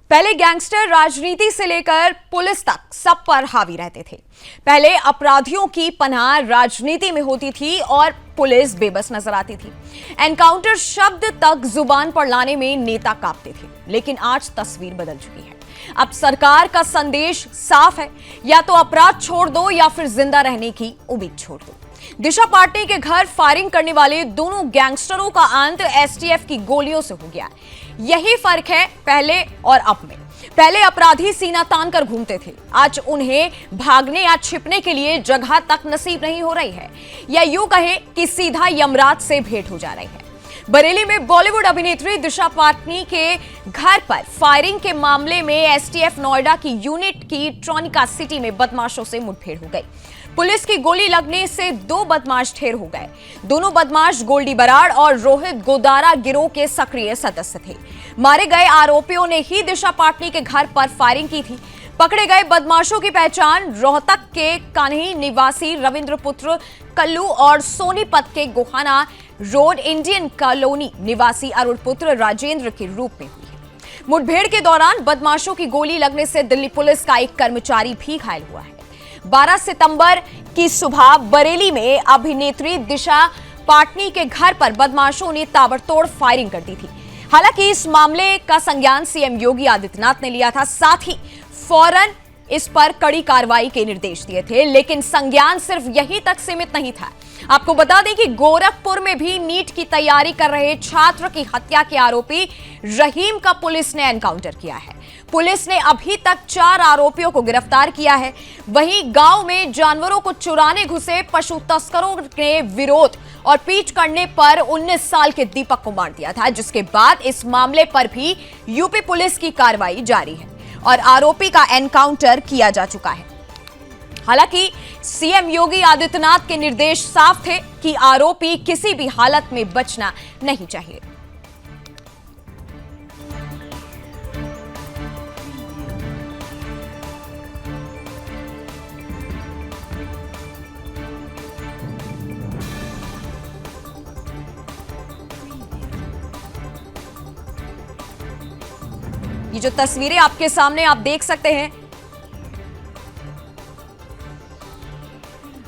पहले गैंगस्टर राजनीति से लेकर पुलिस तक सब पर हावी रहते थे। पहले अपराधियों की पनाह राजनीति में होती थी और पुलिस बेबस नजर आती थी। एनकाउंटर शब्द तक जुबान पर लाने में नेता कांपते थे, लेकिन आज तस्वीर बदल चुकी है। अब सरकार का संदेश साफ है, या तो अपराध छोड़ दो या फिर जिंदा रहने की उम्मीद छोड़ दो। दिशा पाटनी के घर फायरिंग करने वाले दोनों गैंगस्टरों का अंत एसटीएफ की गोलियों से हो गया। यही फर्क है पहले और अब में। पहले अपराधी सीना तान कर घूमते थे, आज उन्हें भागने या छिपने के लिए जगह तक नसीब नहीं हो रही है, या यूं कहें कि सीधा यमराज से भेंट हो जा रही है। बरेली में बॉलीवुड अभिनेत्री दिशा पाटनी के घर पर फायरिंग के मामले में एसटीएफ नोएडा की यूनिट की ट्रॉनिका सिटी में बदमाशों से मुठभेड़ हो गई। पुलिस की गोली लगने से दो बदमाश ढेर हो गए। दोनों बदमाश गोल्डी बराड़ और रोहित गोदारा गिरोह के सक्रिय सदस्य थे। मारे गए आरोपियों ने ही दिशा पाटनी के घर पर फायरिंग की थी। पकड़े गए बदमाशों की पहचान रोहतक के कान्ही निवासी रविंद्र पुत्र कल्लू और सोनीपत के गोहाना रोड इंडियन कॉलोनी निवासी अरुण पुत्र राजेंद्र के रूप में हुई है। मुठभेड़ के दौरान बदमाशों की गोली लगने से दिल्ली पुलिस का एक कर्मचारी भी घायल हुआ है। 12 सितंबर की सुबह बरेली में अभिनेत्री दिशा पाटनी के घर पर बदमाशों ने ताबड़तोड़ फायरिंग कर दी थी। हालांकि इस मामले का संज्ञान सीएम योगी आदित्यनाथ ने लिया था, साथ ही फौरन इस पर कड़ी कार्रवाई के निर्देश दिए थे, लेकिन संज्ञान सिर्फ यहीं तक सीमित नहीं था। आपको बता दें कि गोरखपुर में भी नीट की तैयारी कर रहे छात्र की हत्या के आरोपी रहीम का पुलिस ने एनकाउंटर किया है। पुलिस ने अभी तक 4 आरोपियों को गिरफ्तार किया है। वहीं गांव में जानवरों को चुराने घुसे पशु तस्करों ने विरोध और पीट करने पर 19 साल के दीपक को मार दिया था, जिसके बाद इस मामले पर भी यूपी पुलिस की कार्रवाई जारी है और आरोपी का एनकाउंटर किया जा चुका है। हालांकि सीएम योगी आदित्यनाथ के निर्देश साफ थे कि आरोपी किसी भी हालत में बचना नहीं चाहिए। ये जो तस्वीरें आपके सामने आप देख सकते हैं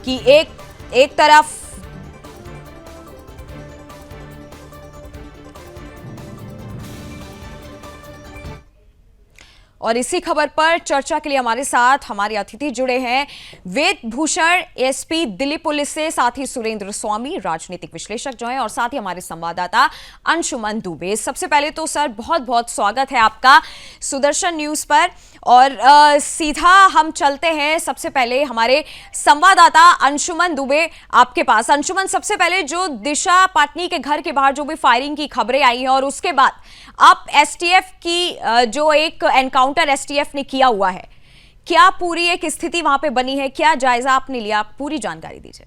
कि एक तरफ और इसी खबर पर चर्चा के लिए हमारे साथ हमारे अतिथि जुड़े हैं वेद भूषण एसपी दिल्ली पुलिस से, साथ ही सुरेंद्र स्वामी राजनीतिक विश्लेषक जो हैं, और साथ ही हमारे संवाददाता अंशुमन दुबे। सबसे पहले तो सर बहुत बहुत स्वागत है आपका सुदर्शन न्यूज पर, और सीधा हम चलते हैं सबसे पहले हमारे संवाददाता अंशुमन दुबे आपके पास। अंशुमन, सबसे पहले जो दिशा पाटनी के घर के बाहर जो भी फायरिंग की खबरें आई हैं और उसके बाद आप एसटीएफ की जो एक एनकाउंटर एसटीएफ ने किया हुआ है, क्या पूरी एक स्थिति वहां पे बनी है, क्या जायजा आपने लिया, पूरी जानकारी दीजिए।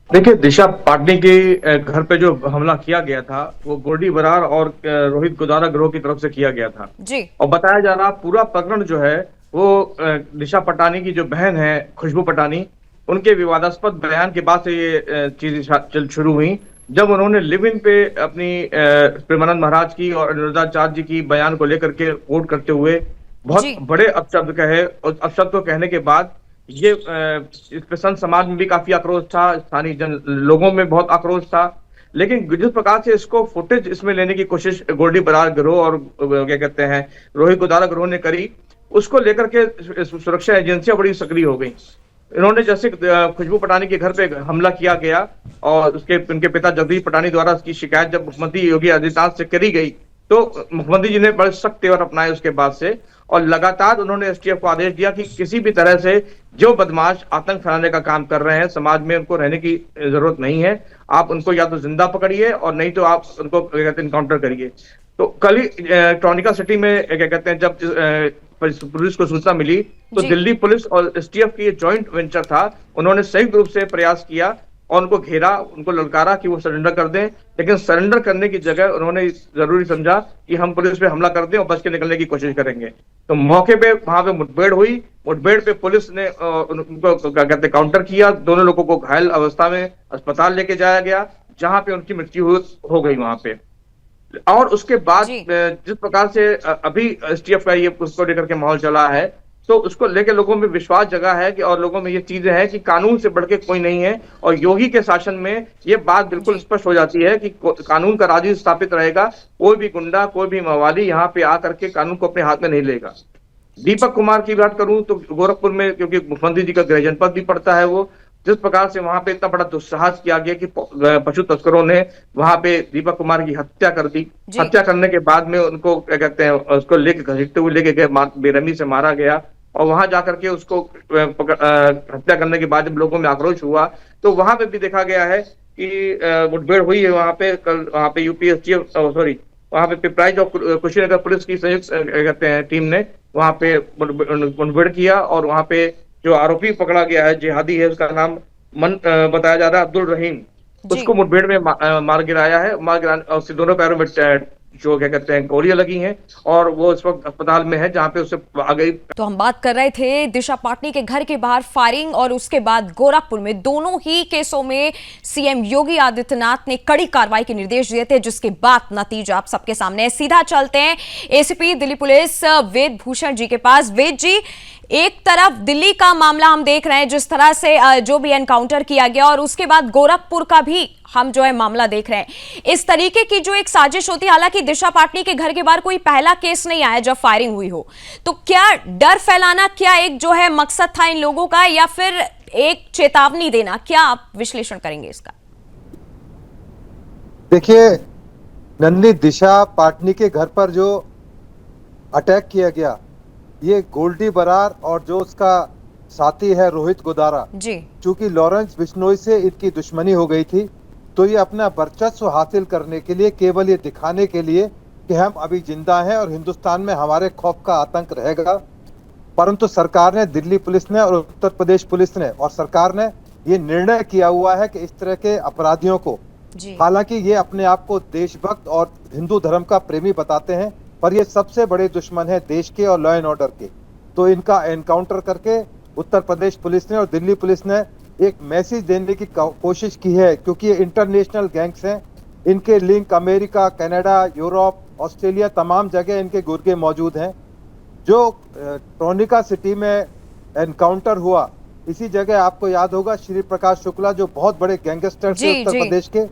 देखिए, दिशा पाटनी के घर पे जो हमला किया गया था वो गोल्डी बराड़ और रोहित गोदारा गिरोह की तरफ से किया गया था जी। और बताया जा रहा पूरा प्रकरण जो है वो दिशा पटानी की जो बहन है खुशबू पटानी, उनके विवादास्पद बयान के बाद से ये चीज शुरू हुई, जब उन्होंने लिव इन पे अपनी प्रेमानंद महाराज की और अनिरुद्धाचार्य जी की बयान को लेकर के कोट करते हुए बहुत बड़े अपशब्द कहे, और अपशब्द को कहने के बाद ये इस पे संत समाज में भी काफी आक्रोश था, स्थानीय जन लोगों में बहुत आक्रोश था। लेकिन जिस प्रकार से इसको फुटेज इसमें लेने की कोशिश गोल्डी बराड़ गिरोह और क्या कहते हैं रोहित गोदारा गिरोह ने करी, उसको लेकर के सुरक्षा एजेंसियां बड़ी सक्रिय हो गई। इन्होंने जैसे खुशबू पटानी के घर पे हमला किया गया और उनके पिता जगदीश पटानी द्वारा उसकी शिकायत जब मुख्यमंत्री योगी आदित्यनाथ से करी गई, तो मुख्यमंत्री जी ने बड़े सख्त तेवर अपनाए उसके बाद से, और लगातार उन्होंने एसटीएफ को आदेश दिया कि किसी भी तरह से जो बदमाश आतंक फैलाने का काम कर रहे हैं, समाज में उनको रहने की जरूरत नहीं है, आप उनको या तो जिंदा पकड़िए और नहीं तो आप उनको क्या कहते हैं इनकाउंटर करिए। तो कल ही ट्रॉनिका सिटी में क्या कहते हैं जब पुलिस को सूचना मिली तो दिल्ली पुलिस और एसटीएफ की जॉइंट वेंचर था, उन्होंने संयुक्त रूप से प्रयास किया और उनको घेरा, उनको ललकारा कि वो सरेंडर कर दें, लेकिन सरेंडर करने की जगह उन्होंने जरूरी समझा कि हम पुलिस पे हमला कर दें और बच के निकलने की कोशिश करेंगे। तो मौके पे वहां पे मुठभेड़ हुई, मुठभेड़ पे पुलिस ने उनको क्या कहते काउंटर किया, दोनों लोगों को घायल अवस्था में अस्पताल लेके जाया गया, जहां पे उनकी मृत्यु हो गई वहां पे। और उसके बाद जी जिस प्रकार से अभी एसटीएफ का ये उसको लेकर के माहौल चला है, तो उसको लेकर लोगों में विश्वास जगा है कि, और लोगों में ये चीजें हैं कि कानून से बढ़ के कोई नहीं है। और योगी के शासन में ये बात बिल्कुल जी स्पष्ट हो जाती है कि कानून का राज स्थापित रहेगा। कोई भी गुंडा, कोई भी मवाली यहाँ पे आकर के कानून को अपने हाथ में नहीं लेगा। दीपक कुमार की बात करूं तो गोरखपुर में, क्योंकि मुख्यमंत्री जी का गृह जनपद भी पड़ता है वो, जिस प्रकार से वहां पे इतना बड़ा दुस्साहस किया गया कि पशु तस्करों ने वहां पे दीपक कुमार की हत्या कर दी। जी हत्या करने के बाद में उनको क्या कहते हैं, उसको लेके घसीटते हुए लेके गए, बेरहमी से मारा गया। और वहां जाकर के उसको हत्या करने के बाद जब लोगों में आक्रोश हुआ, तो वहां पे भी देखा गया है कि मुठभेड़ हुई है वहां पे कल, वहां पे यूपीएससी, सॉरी, वहां पे पिपराइच और कुशीनगर पुलिस की संयुक्त कहते हैं टीम ने वहां पे मुठभेड़ किया। और वहां पे जो आरोपी पकड़ा गया है, जिहादी है, उसका नाम बताया जा रहा है अब्दुल रहीम, जी उसको मुठभेड़ में मार गिराया है। मार गिराने और उसके दोनों पैरों में जो क्या कहते हैं गोलियां लगी हैं, और वो इस वक्त अस्पताल में है, जहां पे उससे आ गई। तो हम बात कर रहे थे दिशा पाटनी के घर के बाहर फायरिंग और उसके बाद गोरखपुर में, दोनों ही केसों में सीएम योगी आदित्यनाथ ने कड़ी कार्रवाई के निर्देश दिए थे, जिसके बाद नतीजा आप सबके सामने है। सीधा चलते हैं एसीपी दिल्ली पुलिस वेद भूषण जी के पास। वेद जी, एक तरफ दिल्ली का मामला हम देख रहे हैं, जिस तरह से जो भी एनकाउंटर किया गया, और उसके बाद गोरखपुर का भी हम जो है मामला देख रहे हैं। इस तरीके की जो एक साजिश होती है, हालांकि दिशा पाटनी के घर के बाहर कोई पहला केस नहीं आया जब फायरिंग हुई हो, तो क्या डर फैलाना, क्या एक जो है मकसद था इन लोगों का, या फिर एक चेतावनी देना? क्या आप विश्लेषण करेंगे इसका? देखिए, नन्ही दिशा पाटनी के घर पर जो अटैक किया गया, ये गोल्डी बरार और जो उसका साथी है रोहित गोदारा, जी चूंकि लॉरेंस बिश्नोई से इनकी दुश्मनी हो गई थी, तो ये अपना वर्चस्व हासिल करने के लिए, केवल ये दिखाने के लिए कि हम अभी जिंदा हैं और हिंदुस्तान में हमारे खौफ का आतंक रहेगा, परंतु सरकार ने, दिल्ली पुलिस ने और उत्तर प्रदेश पुलिस ने और सरकार ने ये निर्णय किया हुआ है कि इस तरह के अपराधियों को, जी हालांकि ये अपने आप को देशभक्त और हिंदू धर्म का प्रेमी बताते हैं, पर ये सबसे बड़े दुश्मन है देश के और लॉ एंड ऑर्डर के। तो इनका एनकाउंटर करके उत्तर प्रदेश पुलिस ने और दिल्ली पुलिस ने एक मैसेज देने की कोशिश की है, क्योंकि ये इंटरनेशनल गैंग्स हैं, इनके link America, Canada, Europe, Australia, तमाम जगह इनके गुर्गे मौजूद हैं। जो ट्रोनिका सिटी में एनकाउंटर हुआ, इसी जगह आपको याद होगा श्री प्रकाश शुक्ला जो बहुत बड़े गैंगस्टर थे उत्तर प्रदेश के,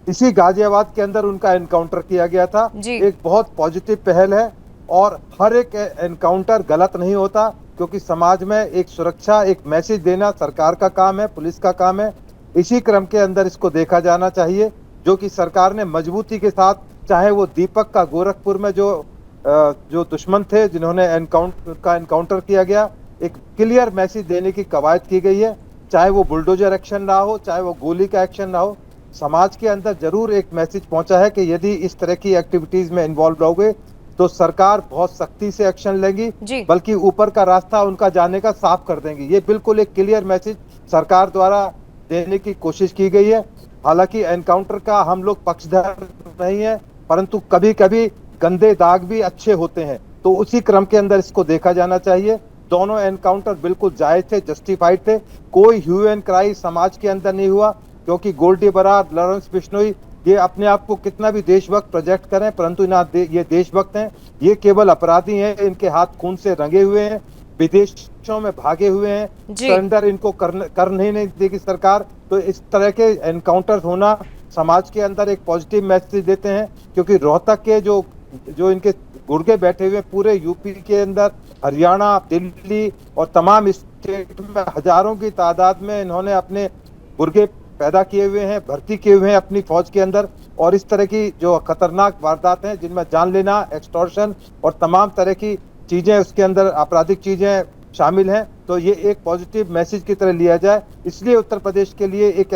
इसी गाजियाबाद के अंदर उनका एनकाउंटर किया गया था। एक बहुत पॉजिटिव पहल है, और हर एक एनकाउंटर गलत नहीं होता, क्योंकि समाज में एक सुरक्षा, एक मैसेज देना सरकार का काम है, पुलिस का काम है। इसी क्रम के अंदर इसको देखा जाना चाहिए, जो कि सरकार ने मजबूती के साथ, चाहे वो दीपक का गोरखपुर में जो दुश्मन थे जिन्होंने एनकाउंटर किया गया, एक क्लियर मैसेज देने की कवायद की गई है, चाहे वो बुलडोजर एक्शन ना हो, चाहे वो गोली का एक्शन ना हो, समाज के अंदर जरूर एक मैसेज पहुंचा है कि यदि इस तरह की एक्टिविटीज में इन्वॉल्व रहोगे तो सरकार बहुत सख्ती से एक्शन लेगी, बल्कि ऊपर का रास्ता उनका जाने का साफ कर देंगी। ये बिल्कुल एक क्लियर मैसेज सरकार द्वारा देने की कोशिश की गई है। हालांकि एनकाउंटर का हम लोग पक्षधर नहीं है, परंतु कभी कभी गंदे दाग भी अच्छे होते हैं, तो उसी क्रम के अंदर इसको देखा जाना चाहिए। दोनों एनकाउंटर बिल्कुल जायज थे, जस्टिफाइड थे, कोई ह्यू एंड क्राई समाज के अंदर नहीं हुआ, क्योंकि गोल्डी बरार, लॉरेंस बिश्नोई ये अपने आप को कितना भी देशभक्त प्रोजेक्ट करें, परंतु ये देशभक्त हैं, ये केवल अपराधी हैं, इनके हाथ खून से रंगे हुए हैं, विदेशों में भागे हुए हैं, सरेंडर इनको कर नहीं देगी सरकार। तो इस तरह के एनकाउंटर होना समाज के अंदर एक पॉजिटिव मैसेज देते हैं, क्योंकि रोहतक के जो इनके गुर्गे बैठे हुए पूरे यूपी के अंदर, हरियाणा, दिल्ली और तमाम स्टेट में हजारों की तादाद में इन्होंने अपने गुर्गे पैदा किए हुए हैं, भर्ती किए हुए हैं अपनी फौज के अंदर, और इस तरह की जो खतरनाक वारदात हैं जिनमें जान लेना, एक्सटॉर्शन और तमाम तरह की चीजें उसके अंदर आपराधिक चीजें शामिल हैं, तो ये एक पॉजिटिव मैसेज की तरह लिया जाए। इसलिए उत्तर प्रदेश के लिए एक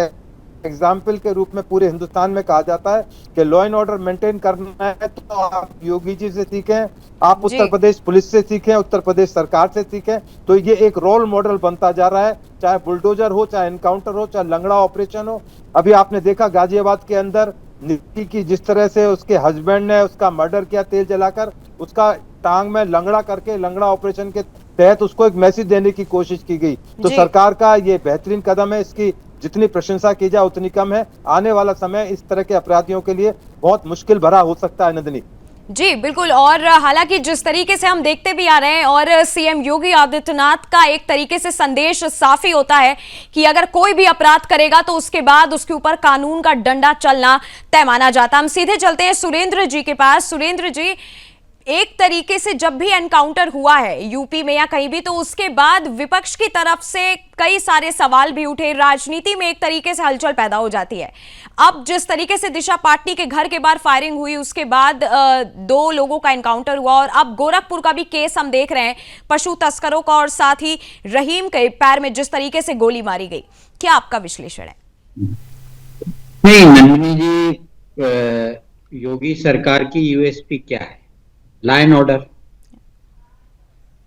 एग्जाम्पल के रूप में पूरे हिंदुस्तान में कहा जाता है कि लॉ एंड ऑर्डर मेंटेन करना है तो आप योगी जी से सीखें, आप उत्तर प्रदेश पुलिस से सीखें, उत्तर प्रदेश सरकार से सीखें। तो ये एक रोल मॉडल बनता जा रहा है, चाहे बुलडोजर हो, चाहे एनकाउंटर हो, चाहे लंगड़ा ऑपरेशन हो। अभी आपने देखा गाजियाबाद के अंदर निक्की की जिस तरह से उसके हस्बैंड ने उसका मर्डर किया, तेल जलाकर उसका टांग में लंगड़ा करके, लंगड़ा ऑपरेशन के तहत उसको एक मैसेज देने की कोशिश की गई। तो सरकार का ये बेहतरीन कदम है, इसकी जितनी प्रशंसा की जाए उतनी कम है। आने वाला समय इस तरह के अपराधियों के लिए बहुत मुश्किल भरा हो सकता है नंदिनी। जी बिल्कुल। और हालांकि जिस तरीके से हम देखते भी आ रहे हैं और सीएम योगी आदित्यनाथ का एक तरीके से संदेश साफ ही होता है कि अगर कोई भी अपराध करेगा तो उसके बाद उसके ऊपर कानून का डंडा चलना तय माना जाता। हम सीधे चलते हैं सुरेंद्र जी के पास। सुरेंद्र जी, एक तरीके से जब भी एनकाउंटर हुआ है यूपी में या कहीं भी, तो उसके बाद विपक्ष की तरफ से कई सारे सवाल भी उठे, राजनीति में एक तरीके से हलचल पैदा हो जाती है। अब जिस तरीके से दिशा पाटनी के घर के बाहर फायरिंग हुई, उसके बाद 2 लोगों का एनकाउंटर हुआ और अब गोरखपुर का भी केस हम देख रहे हैं, पशु तस्करों का, और साथ ही रहीम के पैर में जिस तरीके से गोली मारी गई। क्या आपका विश्लेषण है? नहीं नंदिनी जी, योगी सरकार की यूएसपी क्या है? Law and order.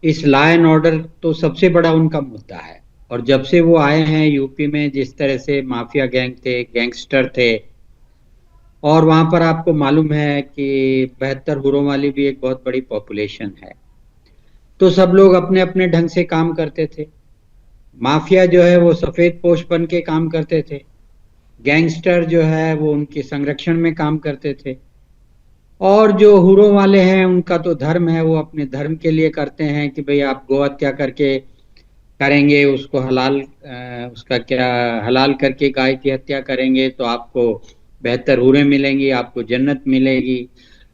इस लॉ एंड ऑर्डर तो सबसे बड़ा उनका मुद्दा है। और जब से वो आए हैं यूपी में, जिस तरह से माफिया गैंग थे, गैंगस्टर थे, और वहां पर आपको मालूम है कि 72 हुरों वाली भी एक बहुत बड़ी पॉपुलेशन है, तो सब लोग अपने अपने ढंग से काम करते थे। माफिया जो है वो सफेद पोश बन के काम करते थे, गैंगस्टर जो है वो उनके संरक्षण में काम करते थे, और जो हुरों वाले हैं उनका तो धर्म है, वो अपने धर्म के लिए करते हैं कि भाई आप गौ हत्या करके करेंगे, उसको उसका क्या हलाल करके गाय की हत्या करेंगे तो आपको 72 हुरें मिलेंगी, आपको जन्नत मिलेगी।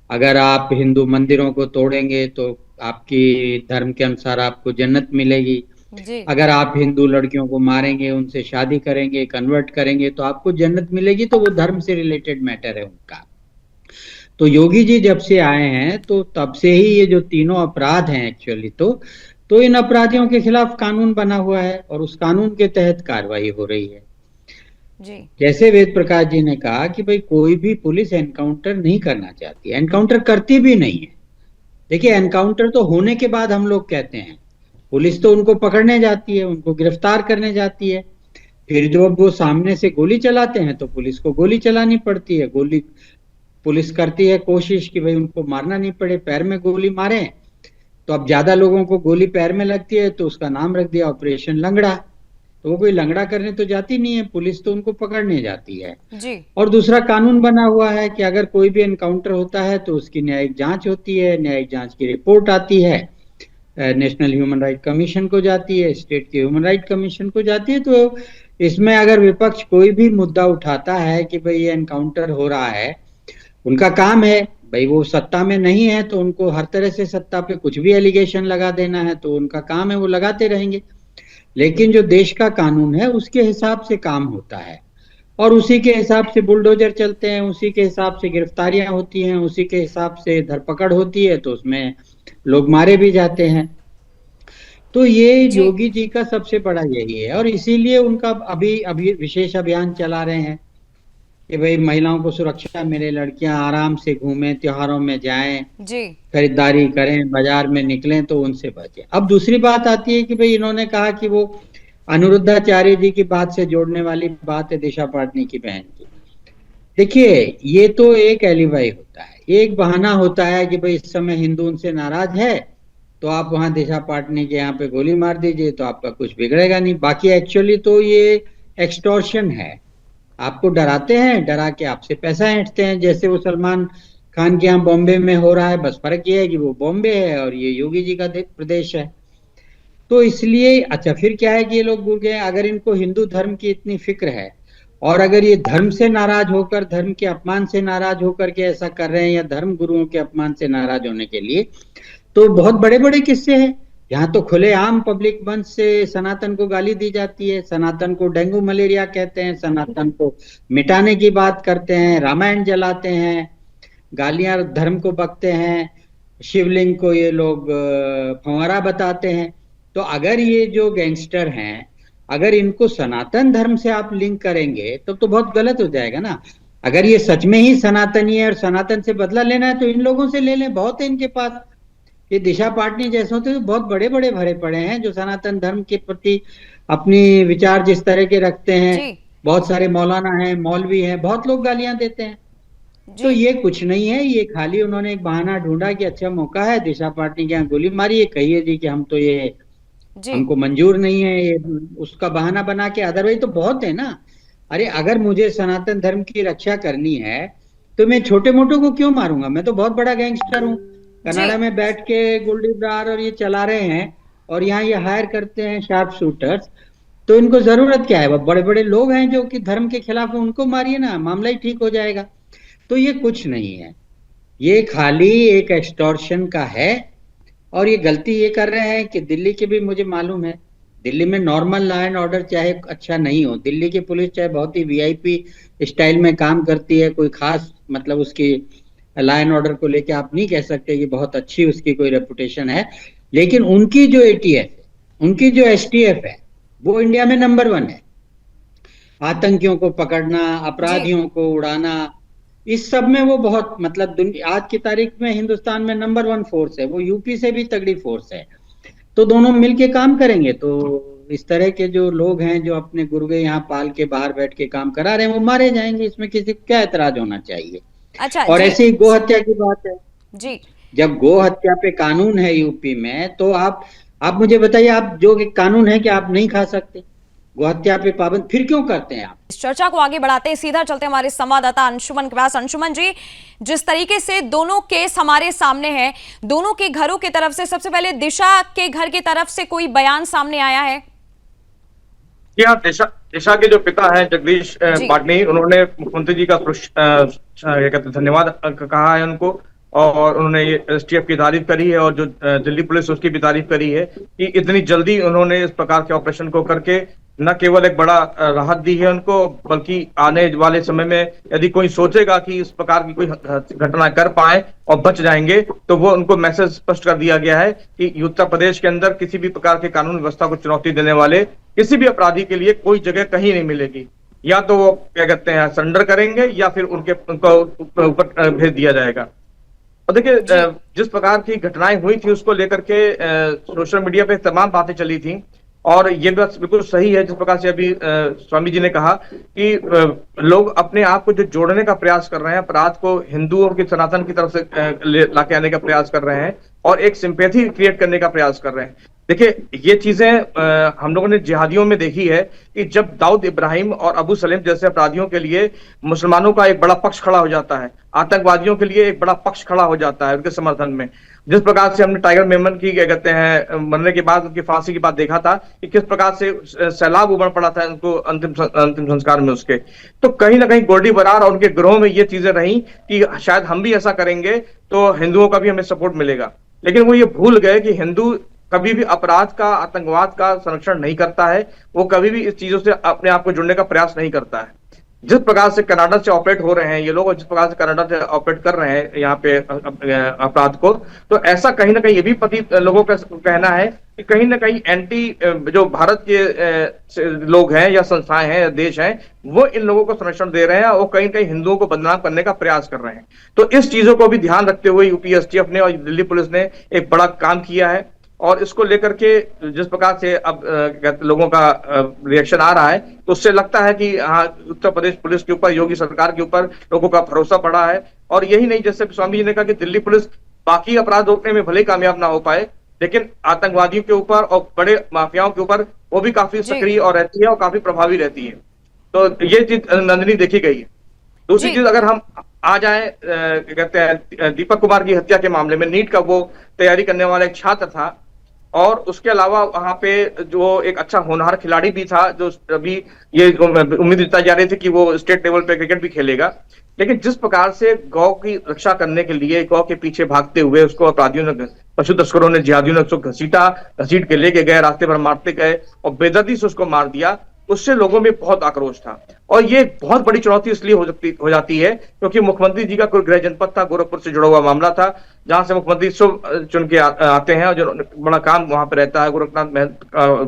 अगर आप हिंदू मंदिरों को तोड़ेंगे तो आपकी धर्म के अनुसार आपको जन्नत मिलेगी। जी। अगर आप हिंदू लड़कियों को मारेंगे, उनसे शादी करेंगे, कन्वर्ट करेंगे तो आपको जन्नत मिलेगी। तो वो धर्म से रिलेटेड मैटर है उनका। तो योगी जी जब से आए हैं तो तब से ही ये जो तीनों अपराध हैं एक्चुअली तो इन अपराधियों के खिलाफ कानून बना हुआ है और उस कानून के तहत कार्रवाई हो रही है। जी। जैसे वेद प्रकाश जी ने कहा कि भाई कोई भी पुलिस एनकाउंटर नहीं करना चाहती, एनकाउंटर करती भी नहीं है। देखिए, एनकाउंटर तो होने के बाद हम लोग कहते हैं, पुलिस तो उनको पकड़ने जाती है, उनको गिरफ्तार करने जाती है, फिर जब वो सामने से गोली चलाते हैं तो पुलिस को गोली चलानी पड़ती है। पुलिस करती है कोशिश कि भाई उनको मारना नहीं पड़े, पैर में गोली मारे। तो अब ज्यादा लोगों को गोली पैर में लगती है तो उसका नाम रख दिया ऑपरेशन लंगड़ा। तो वो कोई लंगड़ा करने तो जाती नहीं है, पुलिस तो उनको पकड़ने जाती है। जी। और दूसरा कानून बना हुआ है कि अगर कोई भी एनकाउंटर होता है तो उसकी न्यायिक जांच होती है, न्यायिक जांच की रिपोर्ट आती है, नेशनल ह्यूमन राइट कमीशन को जाती है, स्टेट के ह्यूमन राइट कमीशन को जाती है। तो इसमें अगर विपक्ष कोई भी मुद्दा उठाता है कि भाई ये एनकाउंटर हो रहा है, उनका काम है भाई, वो सत्ता में नहीं है तो उनको हर तरह से सत्ता पे कुछ भी एलिगेशन लगा देना है, तो उनका काम है, वो लगाते रहेंगे। लेकिन जो देश का कानून है उसके हिसाब से काम होता है और उसी के हिसाब से बुलडोजर चलते हैं, उसी के हिसाब से गिरफ्तारियां होती हैं, उसी के हिसाब से धरपकड़ होती है, तो उसमें लोग मारे भी जाते हैं। तो ये योगी जी का सबसे बड़ा यही है और इसीलिए उनका अभी विशेष अभियान चला रहे हैं कि भाई महिलाओं को सुरक्षा मिले, लड़कियां आराम से घूमें, त्योहारों में जाएं, जी। खरीदारी करें, बाजार में निकलें तो उनसे बचें। अब दूसरी बात आती है कि भाई इन्होंने कहा कि वो अनिरुद्धाचार्य जी की बात से जोड़ने वाली बात है दिशा पाटनी की बहन की। देखिए, ये तो एक एलिबाई होता है, एक बहाना होता है कि भाई इस समय हिंदू उनसे नाराज है तो आप वहां दिशा पाटनी के यहाँ पे गोली मार दीजिए तो आपका कुछ बिगड़ेगा नहीं। बाकी एक्चुअली तो ये एक्सटॉर्शन है, आपको डराते हैं, डरा के आपसे पैसा ऐंठते हैं, जैसे वो सलमान खान के यहाँ बॉम्बे में हो रहा है। बस फर्क ये है कि वो बॉम्बे है और ये योगी जी का प्रदेश है। तो इसलिए अच्छा, फिर क्या है कि ये लोग भूल गए, अगर इनको हिंदू धर्म की इतनी फिक्र है और अगर ये धर्म से नाराज होकर, धर्म के अपमान से नाराज होकर के ऐसा कर रहे हैं या धर्म गुरुओं के अपमान से नाराज होने के लिए, तो बहुत बड़े बड़े किस्से हैं। यहाँ तो खुलेआम पब्लिक मंच से सनातन को गाली दी जाती है, सनातन को डेंगू मलेरिया कहते हैं, सनातन को मिटाने की बात करते हैं, रामायण जलाते हैं, गालियां धर्म को बकते हैं, शिवलिंग को ये लोग फंवारा बताते हैं। तो अगर ये जो गैंगस्टर हैं, अगर इनको सनातन धर्म से आप लिंक करेंगे तो बहुत गलत हो जाएगा ना। अगर ये सच में ही सनातनी है और सनातन से बदला लेना है तो इन लोगों से ले लें, बहुत है इनके पास। ये दिशा पाटनी जैसे होते तो बहुत बड़े बड़े भरे पड़े हैं जो सनातन धर्म के प्रति अपनी विचार जिस तरह के रखते हैं। बहुत सारे मौलाना हैं, मौलवी हैं, बहुत लोग गालियां देते हैं। तो ये कुछ नहीं है, ये खाली उन्होंने एक बहाना ढूंढा कि अच्छा मौका है, दिशा पाटनी के यहाँ गोली मारी है, कहिए जी कि हम तो ये हमको मंजूर नहीं है, ये उसका बहाना बना के। अदरवाइज तो बहुत है ना, अरे अगर मुझे सनातन धर्म की रक्षा करनी है तो मैं छोटे मोटों को क्यों मारूंगा? मैं तो बहुत बड़ा गैंगस्टर हूँ। कनाडा में बैठ के गोल्डी ब्रार और ये चला रहे हैं, और यहाँ ये हायर करते हैं शार्प शूटर्स। तो इनको जरूरत क्या है? वो बड़े बड़े लोग हैं जो कि धर्म के खिलाफ हैं, उनको मारिए ना, मामला ही ठीक हो जाएगा। तो ये कुछ नहीं है, ये खाली एक एक्सटॉर्शन का है। और ये गलती ये कर रहे हैं कि दिल्ली के भी मुझे मालूम है, दिल्ली में नॉर्मल लॉ एंड ऑर्डर चाहे अच्छा नहीं हो, दिल्ली की पुलिस चाहे बहुत ही वीआईपी स्टाइल में काम करती है, कोई खास मतलब उसकी लॉ एंड ऑर्डर को लेके आप नहीं कह सकते कि बहुत अच्छी उसकी कोई रेपुटेशन है, लेकिन उनकी जो एटीएफ है, उनकी जो एसटीएफ है, वो इंडिया में नंबर 1 है। आतंकियों को पकड़ना, अपराधियों को उड़ाना, इस सब में वो बहुत मतलब आज की तारीख में हिंदुस्तान में नंबर 1 फोर्स है। वो यूपी से भी तगड़ी फोर्स है। तो दोनों मिलके काम करेंगे तो इस तरह के जो लोग हैं जो अपने गुर्गे यहाँ पाल के बाहर बैठ के काम करा रहे हैं, वो मारे जाएंगे। इसमें किसी को क्या ऐतराज होना चाहिए? अच्छा और ऐसे ही गो हत्या की बात है जी, जब गो हत्या पे कानून है यूपी में, तो आप मुझे बताइए, आप जो एक कानून है कि आप नहीं खा सकते, गो हत्या पे पाबंद फिर क्यों करते हैं आप? इस चर्चा को आगे बढ़ाते हैं, सीधा चलते हैं हमारे संवाददाता अंशुमन के पास। अंशुमन जी, जिस तरीके से दोनों केस हमारे सामने हैं, दोनों के घरों की तरफ से, सबसे पहले दिशा के घर की तरफ से कोई बयान सामने आया है? जी हाँ, दिशा के जो पिता हैं जगदीश पाटनी, उन्होंने मुख्यमंत्री जी का क्या कहते हैं धन्यवाद कहा है उनको, और उन्होंने ये एसटीएफ की तारीफ करी है, और जो दिल्ली पुलिस उसकी भी तारीफ करी है कि इतनी जल्दी उन्होंने इस प्रकार के ऑपरेशन को करके न केवल एक बड़ा राहत दी है उनको, बल्कि आने वाले समय में यदि कोई सोचेगा कि इस प्रकार की कोई घटना कर पाए और बच जाएंगे, तो वो उनको मैसेज स्पष्ट कर दिया गया है कि उत्तर प्रदेश के अंदर किसी भी प्रकार के कानून व्यवस्था को चुनौती देने वाले किसी भी अपराधी के लिए कोई जगह कहीं नहीं मिलेगी। या तो वो क्या कहते हैं सरेंडर करेंगे, या फिर उनको ऊपर भेज दिया जाएगा। और देखिए, जिस प्रकार की घटनाएं हुई थी उसको लेकर के सोशल मीडिया पे तमाम बातें चली थी, और ये बात बिल्कुल सही है जिस प्रकार से अभी स्वामी जी ने कहा कि लोग अपने आप को जो जोड़ने का प्रयास कर रहे हैं, अपराध को हिंदुओं की सनातन की तरफ से लाके आने का प्रयास कर रहे हैं, और एक सिंपैथी क्रिएट करने का प्रयास कर रहे हैं। देखिए, ये चीजें हम लोगों ने जिहादियों में देखी है कि जब दाऊद इब्राहिम और अबू सलेम जैसे अपराधियों के लिए मुसलमानों का एक बड़ा पक्ष खड़ा हो जाता है, आतंकवादियों के लिए एक बड़ा पक्ष खड़ा हो जाता है उनके समर्थन में। जिस प्रकार से हमने टाइगर मेमन की क्या कहते हैं मरने के बाद उनकी फांसी के बाद देखा था कि किस प्रकार से सैलाब उमड़ पड़ा था उनको अंतिम संस्कार में उसके, तो कहीं ना कहीं गोल्डी बरार और उनके ग्रोह में ये चीजें रही कि शायद हम भी ऐसा करेंगे तो हिंदुओं का भी हमें सपोर्ट मिलेगा। लेकिन वो ये भूल गए कि हिंदू कभी भी अपराध का, आतंकवाद का संरक्षण नहीं करता है, वो कभी भी इस चीजों से अपने आप को जुड़ने का प्रयास नहीं करता है। जिस प्रकार से कनाडा से ऑपरेट हो रहे हैं ये लोग, और जिस प्रकार से कनाडा से ऑपरेट कर रहे हैं यहाँ पे अपराध को, तो ऐसा कहीं ना कहीं ये भी लोगों का कहना है कि कहीं ना कहीं एंटी जो भारत के लोग हैं या संस्थाएं हैं या देश हैं, वो इन लोगों को संरक्षण दे रहे हैं और कहीं कहीं हिंदुओं को बदनाम करने का प्रयास कर रहे हैं। तो इस चीजों को भी ध्यान रखते हुए यूपी एसटीएफ ने और दिल्ली पुलिस ने एक बड़ा काम किया है, और इसको लेकर के जिस प्रकार से अब लोगों का रिएक्शन आ रहा है, तो उससे लगता है कि हाँ, उत्तर प्रदेश पुलिस के ऊपर, योगी सरकार के ऊपर लोगों का भरोसा बढ़ा है। और यही नहीं, जैसे स्वामी जी ने कहा कि दिल्ली पुलिस बाकी अपराध रोकने में भले कामयाब ना हो पाए, लेकिन आतंकवादियों के ऊपर और बड़े माफियाओं के ऊपर वो भी काफी सक्रिय और रहती है और काफी प्रभावी रहती है। तो ये चीज नंदिनी देखी गई है। दूसरी चीज, अगर हम आ जाए कहते हैं दीपक कुमार की हत्या के मामले में, नीट का वो तैयारी करने वाला एक छात्र था, और उसके अलावा वहां पे जो एक अच्छा होनहार खिलाड़ी भी था, जो अभी ये उम्मीद जताई जा रही थी कि वो स्टेट लेवल पे क्रिकेट भी खेलेगा। लेकिन जिस प्रकार से गौ की रक्षा करने के लिए गौ के पीछे भागते हुए उसको अपराधियों ने, पशु तस्करों ने, जिहादियों ने उसको घसीट के लेके गए, रास्ते पर मारते गए और बेदर्दी से उसको मार दिया, उससे लोगों में बहुत आक्रोश था। और ये बहुत बड़ी चुनौती इसलिए हो जाती है क्योंकि मुख्यमंत्री जी का कोई गृह जनपद था, गोरखपुर से जुड़ा हुआ मामला था, जहां से मुख्यमंत्री चुन के आते हैं और जो बड़ा काम वहां पे रहता है, गोरखनाथ महंत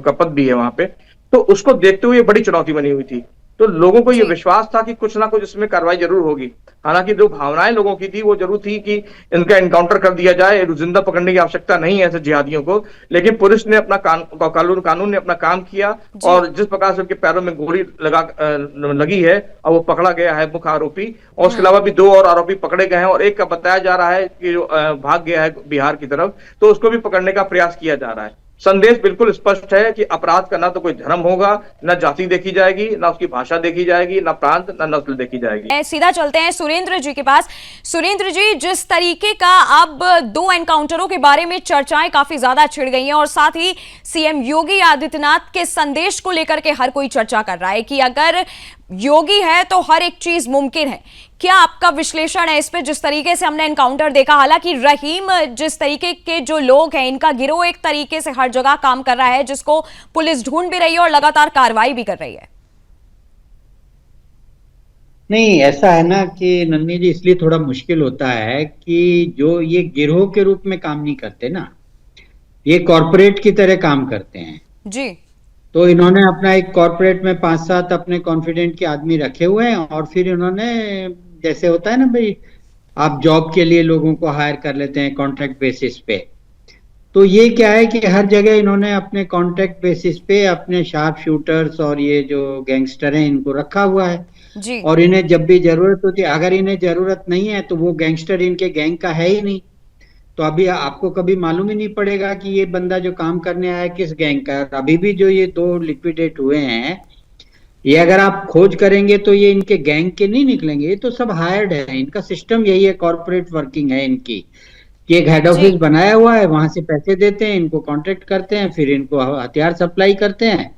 का पद भी है वहां पे, तो उसको देखते हुए बड़ी चुनौती बनी हुई थी। तो लोगों को ये विश्वास था कि कुछ ना कुछ इसमें कार्रवाई जरूर होगी। हालांकि जो भावनाएं लोगों की थी वो जरूर थी कि इनका एनकाउंटर कर दिया जाए, जिंदा पकड़ने की आवश्यकता नहीं है ऐसे जिहादियों को। लेकिन पुलिस ने अपना कानून ने अपना काम किया, और जिस प्रकार से उनके पैरों में गोली लगी है और वो पकड़ा गया है मुख्य आरोपी, और उसके अलावा भी 2 और आरोपी पकड़े गए हैं, और एक का बताया जा रहा है कि जो भाग गया है बिहार की तरफ, तो उसको भी पकड़ने का प्रयास किया जा रहा है। संदेश बिल्कुल स्पष्ट है कि अपराध का ना तो कोई धर्म होगा, ना जाति देखी जाएगी, ना उसकी भाषा देखी जाएगी, ना प्रांत, ना नस्ल देखी जाएगी। सीधा चलते हैं सुरेंद्र जी के पास। सुरेंद्र जी, जिस तरीके का अब 2 एनकाउंटरों के बारे में चर्चाएं काफी ज्यादा छिड़ गई हैं और साथ ही सीएम योगी आदित्यनाथ के संदेश को लेकर के हर कोई चर्चा कर रहा है कि अगर योगी है तो हर एक चीज मुमकिन है। क्या आपका विश्लेषण है इस पे, जिस तरीके से हमने एनकाउंटर देखा? हालांकि रहीम जिस तरीके के जो लोग हैं, इनका गिरोह एक तरीके से हर जगह काम कर रहा है, जिसको पुलिस ढूंढ भी रही है और लगातार कार्रवाई भी कर रही है। नहीं, ऐसा है ना कि नन्ही जी, इसलिए थोड़ा मुश्किल होता है कि जो ये गिरोह के रूप में काम नहीं करते ना, ये कॉरपोरेट की तरह काम करते हैं जी। तो इन्होंने अपना एक कॉरपोरेट में 5-7 अपने कॉन्फिडेंट के आदमी रखे हुए हैं और फिर इन्होंने, जैसे होता है ना भाई, आप जॉब के लिए लोगों को हायर कर लेते हैं कॉन्ट्रैक्ट बेसिस पे, तो ये क्या है कि हर जगह इन्होंने अपने कॉन्ट्रैक्ट बेसिस पे अपने शार्प शूटर्स और ये जो गैंगस्टर हैं इनको रखा हुआ है जी। और इन्हें जब भी जरूरत होती है, अगर इन्हें जरूरत नहीं है तो वो गैंगस्टर इनके गैंग का है ही नहीं, तो अभी आपको कभी मालूम ही नहीं पड़ेगा कि ये बंदा जो काम करने आया किस गैंग का है। अभी भी जो ये 2 लिक्विडेट हुए हैं, ये अगर आप खोज करेंगे तो ये इनके गैंग के नहीं निकलेंगे, ये तो सब हायर्ड है। इनका सिस्टम यही है, कॉर्पोरेट वर्किंग है इनकी, कि एक हेड ऑफिस बनाया हुआ है, वहां से पैसे देते हैं, इनको कॉन्ट्रैक्ट करते हैं, फिर इनको हथियार सप्लाई करते हैं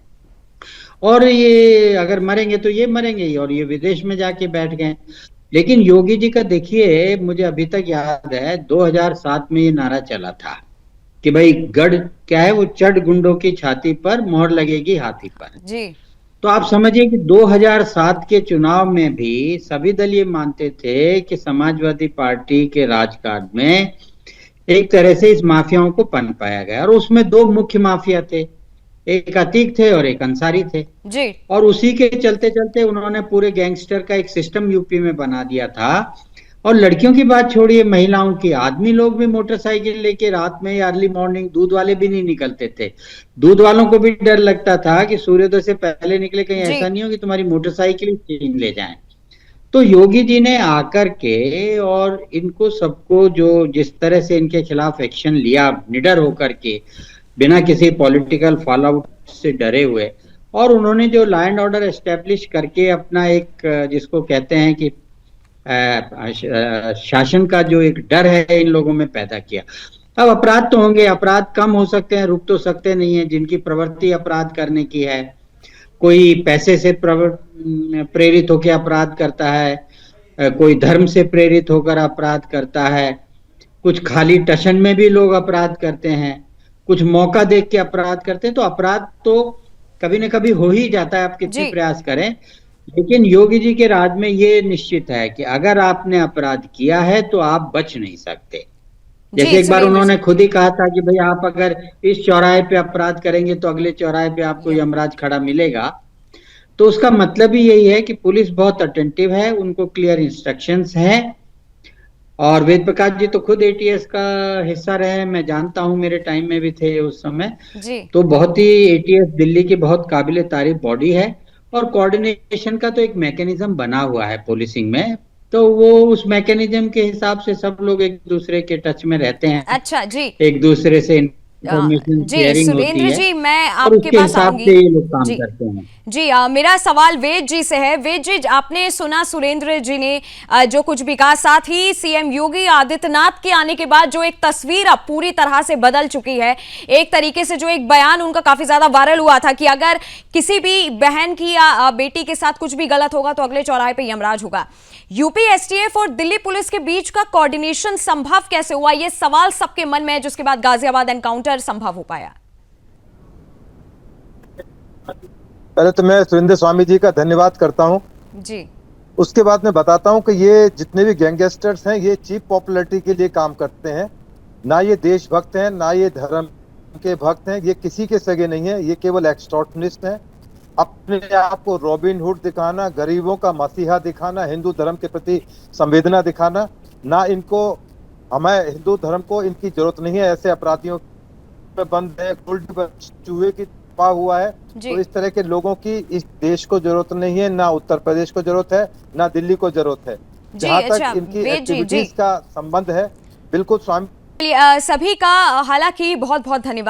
और ये अगर मरेंगे तो ये मरेंगे और ये विदेश में जाके बैठ गए। लेकिन योगी जी का देखिए, मुझे अभी तक याद है 2007 में ये नारा चला था कि भाई गढ़ क्या है, वो चढ़ गुंडों की छाती पर मोहर लगेगी हाथी पर जी। तो आप समझिए कि 2007 के चुनाव में भी सभी दल ये मानते थे कि समाजवादी पार्टी के राजकाज में एक तरह से इस माफियाओं को पनपाया गया और उसमें 2 मुख्य माफिया थे, एक अतीक थे और एक अंसारी थे जी। और उसी के चलते चलते उन्होंने पूरे गैंगस्टर का एक सिस्टम यूपी में बना दिया था। और लड़कियों की बात छोड़िए, महिलाओं की, आदमी लोग भी मोटरसाइकिल लेके रात में या अर्ली मॉर्निंग, दूध वाले भी नहीं निकलते थे, दूध वालों को भी डर लगता था कि सूर्योदय से पहले निकले, कहीं ऐसा नहीं हो कि तुम्हारी मोटरसाइकिल छीन ले जाएं। तो योगी जी ने आकर के और इनको सबको जो जिस तरह से इनके खिलाफ एक्शन लिया, निडर होकर के, बिना किसी पॉलिटिकल फॉलोआउट से डरे हुए, और उन्होंने जो लॉ एंड ऑर्डर एस्टेब्लिश करके अपना एक, जिसको कहते हैं कि शासन का जो एक डर है इन लोगों में पैदा किया। अब अपराध तो होंगे, अपराध कम हो सकते हैं, रुक तो सकते नहीं है। जिनकी प्रवृत्ति अपराध करने की है, कोई पैसे से प्रेरित होकर अपराध करता है, कोई धर्म से प्रेरित होकर अपराध करता है, कुछ खाली टशन में भी लोग अपराध करते हैं, कुछ मौका देख के अपराध करते हैं। तो अपराध तो कभी न कभी हो ही जाता है, आप कितने प्रयास करें। लेकिन योगी जी के राज में ये निश्चित है कि अगर आपने अपराध किया है तो आप बच नहीं सकते। जैसे एक बार उन्होंने खुद ही कहा था कि भाई आप अगर इस चौराहे पे अपराध करेंगे तो अगले चौराहे पे आपको यमराज खड़ा मिलेगा। तो उसका मतलब ही यही है कि पुलिस बहुत अटेंटिव है, उनको क्लियर इंस्ट्रक्शंस हैं। और वेद प्रकाश जी तो खुद एटीएस का हिस्सा रहे, मैं जानता हूं, मेरे टाइम में भी थे उस समय जी। तो बहुत ही एटीएस दिल्ली की बहुत काबिले तारीफ बॉडी है और कोऑर्डिनेशन का तो एक मैकेनिज्म बना हुआ है पुलिसिंग में, तो वो उस मैकेनिज्म के हिसाब से सब लोग एक दूसरे के टच में रहते हैं। अच्छा जी, एक दूसरे से जी। सुरेंद्र जी, मैं आपके पास आऊंगी। ये लोग काम करते हैं। जी, मेरा सवाल वेद जी से है। वेद जी, आपने सुना सुरेंद्र जी ने जो कुछ भी कहा, साथ ही सीएम योगी आदित्यनाथ के आने के बाद जो एक तस्वीर अब पूरी तरह से बदल चुकी है। एक तरीके से जो एक बयान उनका काफी ज्यादा वायरल हुआ था कि अगर किसी भी बहन की या बेटी के साथ कुछ भी गलत होगा तो अगले चौराहे पे यमराज होगा। यूपी एसटीएफ और दिल्ली पुलिस के बीच का कोऑर्डिनेशन संभव कैसे हुआ, ये सवाल सबके मन में है, जिसके बाद गाजियाबाद एनकाउंटर संभव हो पाया। पहले तो मैं सुरेंद्र स्वामी जी का धन्यवाद करता हूं जी। उसके बाद मैं बताता हूं कि ये जितने भी गैंगस्टर्स हैं ये चीप पॉपुलैरिटी के लिए काम करते हैं, ना ये देशभक्त हैं, ना ये धर्म के भक्त हैं, ये किसी के सगे नहीं है, ये केवल एक्सटॉर्शनिस्ट हैं। अपने आप को रॉबिन हुड दिखाना, गरीबों का मसीहा दिखाना, हिंदू धर्म के प्रति संवेदना दिखाना, ना इनको, हमें हिंदू धर्म को इनकी जरूरत नहीं है, ऐसे अपराधियों पे बंद है, चूहे की पा हुआ है। तो इस तरह के लोगों की इस देश को जरूरत नहीं है, ना उत्तर प्रदेश को जरूरत है, ना दिल्ली को जरूरत है। जहां तक इनकी एक्टिविटीज का संबंध है, बिल्कुल स्वामी सभी का हालांकि बहुत बहुत धन्यवाद।